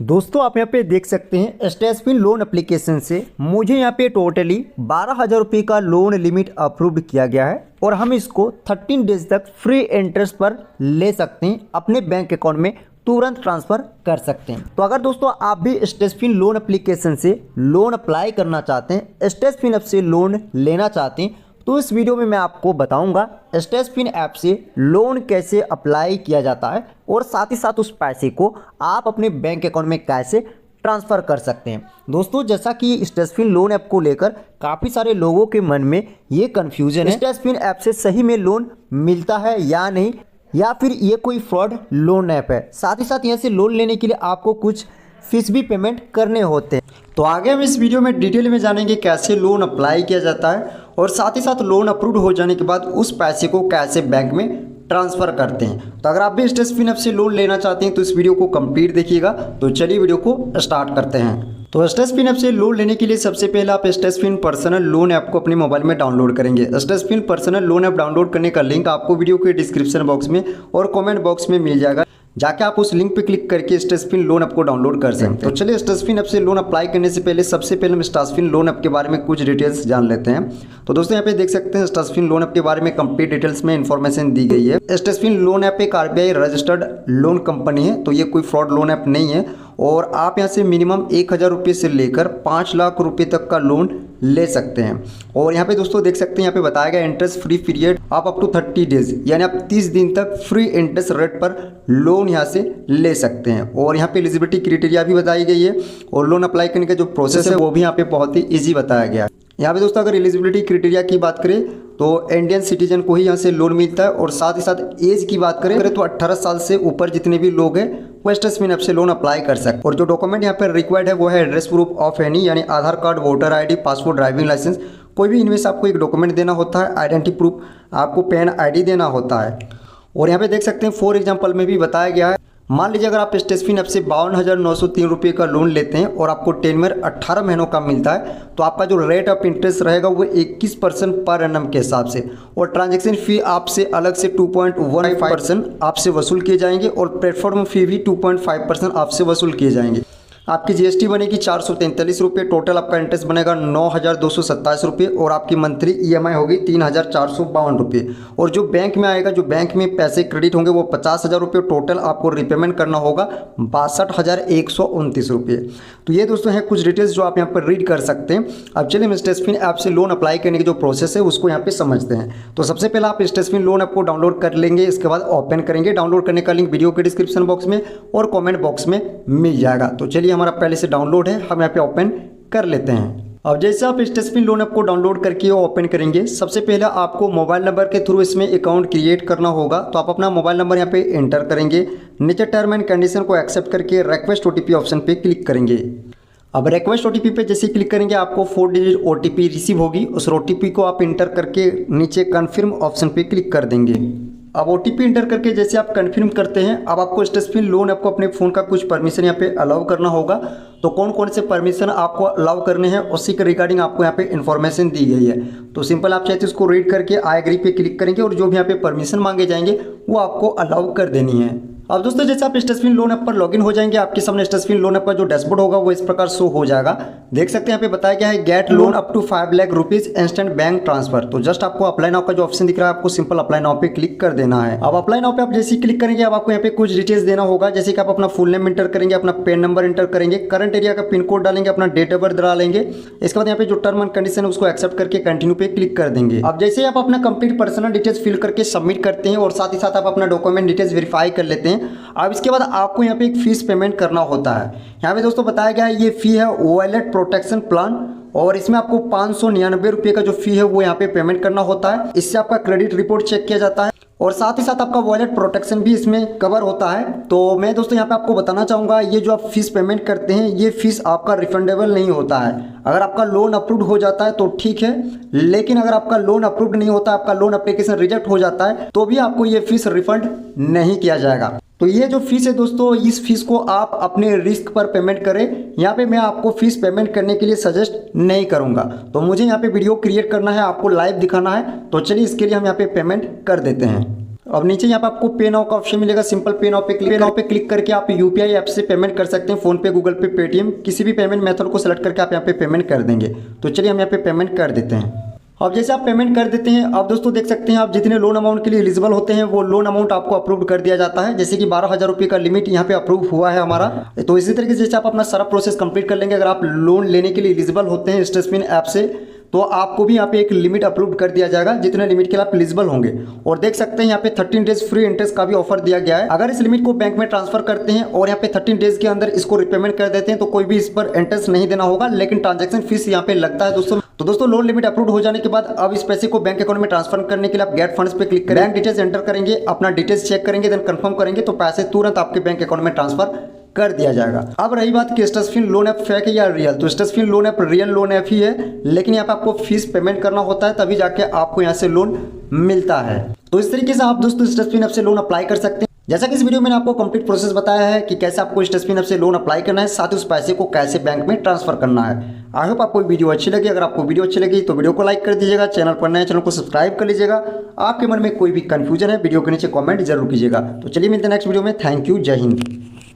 दोस्तों आप यहाँ पे देख सकते हैं स्टेसफिन लोन एप्लीकेशन से मुझे यहाँ पे टोटली 12,000 रुपये का लोन लिमिट अप्रूव्ड किया गया है और हम इसको 13 डेज तक फ्री इंटरेस्ट पर ले सकते हैं, अपने बैंक अकाउंट में तुरंत ट्रांसफ़र कर सकते हैं। तो अगर दोस्तों आप भी स्टेसफिन लोन एप्लीकेशन से लोन अप्लाई करना चाहते हैं, स्टेसफिन ऐप से लोन लेना चाहते हैं, तो इस वीडियो में मैं आपको बताऊंगा स्टेसफिन ऐप से लोन कैसे अप्लाई किया जाता है और साथ ही साथ उस पैसे को आप अपने बैंक अकाउंट में कैसे ट्रांसफ़र कर सकते हैं। दोस्तों जैसा कि स्टेसफिन लोन ऐप को लेकर काफ़ी सारे लोगों के मन में ये कन्फ्यूजन है, स्टेसफिन ऐप से सही में लोन मिलता है या नहीं, या फिर ये कोई फ्रॉड लोन ऐप है। साथ ही साथ यहाँ से लोन लेने के लिए आपको कुछ फीस भी पेमेंट करने होते हैं। तो आगे हम इस वीडियो में डिटेल में जानेंगे कैसे लोन अप्लाई किया जाता है और साथ ही साथ लोन अप्रूव हो जाने के बाद उस पैसे को कैसे बैंक में ट्रांसफ़र करते हैं। तो अगर आप भी स्टेसफिन ऐप से लोन लेना चाहते हैं तो इस वीडियो को कंप्लीट देखिएगा। तो चलिए वीडियो को स्टार्ट करते हैं। तो स्टेसफिन ऐप से लोन लेने के लिए सबसे पहले आप स्टेसफिन पर्सनल लोन ऐप को अपने मोबाइल में डाउनलोड करेंगे। स्टेसफिन पर्सनल लोन ऐप डाउनलोड करने का लिंक आपको वीडियो के डिस्क्रिप्शन बॉक्स में और कमेंट बॉक्स में मिल जाएगा, जाके आप उस लिंक पे क्लिक करके स्टेसफिन लोन ऐप को डाउनलोड कर सकते हैं। तो चलिए स्टेसफिन ऐप से लोन अप्लाई करने से पहले सबसे पहले हम स्टेसफिन लोन ऐप के बारे में कुछ डिटेल्स जान लेते हैं। तो दोस्तों यहाँ पे देख सकते हैं स्टेसफिन लोन ऐप के बारे में कंप्लीट डिटेल्स में इन्फॉर्मेशन दी गई है। स्टेसफिन लोन ऐप एक RBI रजिस्टर्ड लोन कंपनी है, तो ये कोई फ्रॉड लोन ऐप नहीं है और आप यहाँ से मिनिमम 1,000 रुपये से लेकर 5 लाख रुपये तक का लोन ले सकते हैं। और यहाँ पे दोस्तों देख सकते हैं यहाँ पे बताया गया इंटरेस्ट फ्री पीरियड आप अप टू 30 डेज, यानी आप 30 दिन तक फ्री इंटरेस्ट रेट पर लोन यहाँ से ले सकते हैं। और यहाँ पे एलिजिबिलिटी क्राइटेरिया भी बताई गई है और लोन अप्लाई करने का जो प्रोसेस है वो भी यहाँ पे बहुत ही ईजी बताया गया है। यहाँ पे दोस्तों अगर एलिजिबिलिटी क्राइटेरिया की बात करें तो इंडियन सिटीजन को ही यहाँ से लोन मिलता है और साथ ही साथ एज की बात करें तो 18 साल से ऊपर जितने भी लोग हैं वो स्टेसफिन ऐप से लोन अप्लाई कर सकते हैं। और जो डॉक्यूमेंट यहाँ पर रिक्वायर्ड है वो है एड्रेस प्रूफ ऑफ एनी, यानी Aadhaar card, voter ID, passport, driving licence, कोई भी इनमें से आपको एक डॉक्यूमेंट देना होता है। आइडेंटिटी प्रूफ आपको पैन ID देना होता है। और यहाँ पे देख सकते हैं फॉर एग्जाम्पल में भी बताया गया है, मान लीजिए अगर आप स्टेसफिन ऐप से 52,903 रुपये का लोन लेते हैं और आपको टेनमेर 18 महीनों का मिलता है, तो आपका जो रेट ऑफ इंटरेस्ट रहेगा वो 21% पर एनम के हिसाब से, और ट्रांजैक्शन फ़ी आपसे अलग से 2.15% आपसे वसूल किए जाएंगे और प्लेटफॉर्म फ़ी भी 2.5% आपसे वसूल किए जाएंगे। आपकी GST बनेगी 443 रुपये, टोटल आपका इंटरेस्ट बनेगा 9,227 रुपये और आपकी मंथली EMI होगी 3,452 रुपये। और जो बैंक में आएगा, जो बैंक में पैसे क्रेडिट होंगे वो 50,000 रुपये, टोटल आपको रिपेमेंट करना होगा 62,129 रुपये। तो ये दोस्तों हैं कुछ डिटेल्स जो आप यहाँ पर रीड कर सकते हैं। अब चलिए हम स्टेसफिन ऐप से लोन अप्लाई करने की जो प्रोसेस है उसको यहाँ पे समझते हैं। तो सबसे पहले आप स्टेसफिन लोन ऐप को डाउनलोड कर लेंगे, इसके बाद ओपन करेंगे। डाउनलोड करने का लिंक वीडियो के डिस्क्रिप्शन बॉक्स में और कमेंट बॉक्स में मिल जाएगा। तो चलिए हमारा पहले से डाउनलोड है, हम यहाँ पे ओपन कर लेते हैं। अब जैसे आप स्टेसफिन लोन ऐप को डाउनलोड करके ओपन करेंगे, सबसे पहले आपको मोबाइल नंबर के थ्रू इसमें अकाउंट क्रिएट करना होगा। तो आप अपना मोबाइल नंबर यहाँ पे एंटर करेंगे, नीचे टर्म एंड कंडीशन को एक्सेप्ट करके रिक्वेस्ट OTP ऑप्शन पे क्लिक करेंगे। अब रिक्वेस्ट OTP पे जैसे क्लिक करेंगे आपको 4 डिजिट OTP रिसीव होगी, उस OTP को आप इंटर करके नीचे कन्फर्म ऑप्शन पे क्लिक कर देंगे। अब OTP इंटर करके जैसे आप कन्फर्म करते हैं, अब आपको स्टेसफिन लोन ऐप को अपने फ़ोन का कुछ परमिशन यहाँ पे अलाउ करना होगा। तो कौन कौन से परमिशन आपको अलाउ करने हैं उसी के रिगार्डिंग आपको यहाँ पे इन्फॉर्मेशन दी गई है। तो सिंपल आप चाहे तो इसको रीड करके आई एग्री पे क्लिक करेंगे और जो भी यहाँ पे परमिशन मांगे जाएंगे वो आपको अलाउ कर देनी है। अब दोस्तों जैसे आप स्टेसफिन लोन ऐप पर लॉगिन हो जाएंगे, आपके सामने स्टेसफिन लोन ऐप का जो डैशबोर्ड होगा वो इस प्रकार शो हो जाएगा। देख सकते हैं यहाँ पे बताया गया है get loan up to 5 lakh rupees instant bank transfer. तो जस्ट आपको अप्लाई नाउ का जो ऑप्शन दिख रहा है आपको सिंपल अप्लाई नाउ पे क्लिक कर देना है। अब अप्लाई नाउ पे आप जैसे ही क्लिक करेंगे अब आपको यहाँ पे कुछ डिटेल्स देना होगा, जैसे कि आप अपना फुल नेम इंटर करेंगे, अपना पैन नंबर इंटर करेंगे, करंट एरिया का पिन कोड डालेंगे, अपना डेट ऑफ बर्थ डालेंगे। इसके बाद यहाँ पे जो टर्म एंड कंडीशन है उसको एक्सेप्ट करके कंटिन्यू पे क्लिक कर देंगे। अब जैसे आप अपना कंप्लीट पर्सनल डिटेल्स फिल करके सबमिट करते हैं और साथ ही साथ आप अपना डॉक्यूमेंट डिटेल्स वेरीफाई कर लेते हैं, अब इसके बाद आपको यहाँ पे एक फीस पेमेंट करना होता है। यहाँ पे दोस्तों बताया गया है ये फी है वॉलेट प्रोटेक्शन प्लान और इसमें आपको 599 रुपये का जो फी है वो यहाँ पे पेमेंट करना होता है। इससे आपका क्रेडिट रिपोर्ट चेक किया जाता है और साथ ही साथ आपका वॉलेट प्रोटेक्शन भी इसमें कवर होता है। तो मैं दोस्तों यहाँ पे आपको बताना चाहूँगा, ये जो आप फीस पेमेंट करते हैं ये फीस आपका रिफंडेबल नहीं होता है। अगर आपका लोन अप्रूव्ड हो जाता है तो ठीक है, लेकिन अगर आपका लोन अप्रूव्ड नहीं होता, आपका लोन एप्लीकेशन रिजेक्ट हो जाता है तो भी आपको ये फीस रिफंड नहीं किया जाएगा। तो ये जो फीस है दोस्तों, इस फीस को आप अपने रिस्क पर पेमेंट करें। यहाँ पे मैं आपको फीस पेमेंट करने के लिए सजेस्ट नहीं करूँगा। तो मुझे यहाँ पे वीडियो क्रिएट करना है, आपको लाइव दिखाना है, तो चलिए इसके लिए हम यहाँ पे पेमेंट कर देते हैं। अब नीचे यहाँ पे आपको पे नाउ का ऑप्शन मिलेगा। सिंपल पे नाउ पे क्लिक करके आप यूपीआई ऐप से पेमेंट कर सकते हैं। फोन पे, गूगल पे, पेटीएम, किसी भी पेमेंट मेथड को सेलेक्ट करके आप यहाँ पे पेमेंट कर देंगे। तो चलिए हम यहाँ पे पेमेंट कर देते हैं। अब जैसे आप पेमेंट कर देते हैं, अब दोस्तों देख सकते हैं आप जितने लोन अमाउंट के लिए एलिजिबल होते हैं वो लोन अमाउंट आपको अप्रूव कर दिया जाता है। जैसे कि 12,000 रुपये का लिमिट यहाँ पे अप्रूव हुआ है हमारा। तो इसी तरीके से जैसे आप अपना सारा प्रोसेस कंप्लीट कर लेंगे, अगर आप लोन लेने के लिए एलिजिबल होते हैं स्टेटसपिन ऐप से, तो आपको भी यहाँ पे एक लिमिट अप्रूव कर दिया जाएगा जितने लिमिट के लिए आप एलिजिबल होंगे। और देख सकते हैं यहाँ पे 13 डेज फ्री इंटरेस्ट का भी ऑफर दिया गया है। अगर इस लिमिट को बैंक में ट्रांसफर करते हैं और यहाँ पे 13 डेज के अंदर इसको रिपेमेंट कर देते हैं तो कोई भी इस पर इंटरेस्ट नहीं देना होगा, लेकिन ट्रांजेक्शन फीस यहाँ पे लगता है दोस्तों। तो दोस्तों लोन लिमिट अप्रूव हो जाने के बाद अब इस पैसे को बैंक अकाउंट में ट्रांसफर करने के लिए आप गेट फंड्स पे क्लिक करें, बैंक डिटेल्स एंटर करेंगे, अपना डिटेल्स चेक करेंगे, देन कंफर्म करेंगे तो पैसे तुरंत आपके बैंक अकाउंट में ट्रांसफर कर दिया जाएगा। अब रही बात कि स्टेटसपिन लोन ऐप फेक है या रियल, तो स्टेटसपिन loan app real loan app ही है, लेकिन यहाँ पे आपको फीस पेमेंट करना होता है तभी जाके आपको यहाँ से लोन मिलता है। तो इस तरीके से आप दोस्तों स्टेटसपिन ऐप से लोन अप्लाई कर सकते हैं। जैसा कि इस वीडियो में मैंने आपको कंप्लीट प्रोसेस बताया है कि कैसे आपको स्टेटसपिन ऐप से लोन अप्लाई करना है, साथ ही उस पैसे को कैसे बैंक में ट्रांसफर करना है। आई होप आपको वीडियो अच्छी लगी। अगर आपको वीडियो अच्छी लगी तो वीडियो को लाइक कर दीजिएगा, चैनल पर नए चैनल को सब्सक्राइब कर लीजिएगा। आपके मन में कोई भी कंफ्यूजन है वीडियो के नीचे कमेंट जरूर कीजिएगा। तो चलिए मिलते हैं नेक्स्ट वीडियो में। थैंक यू, जय हिंद।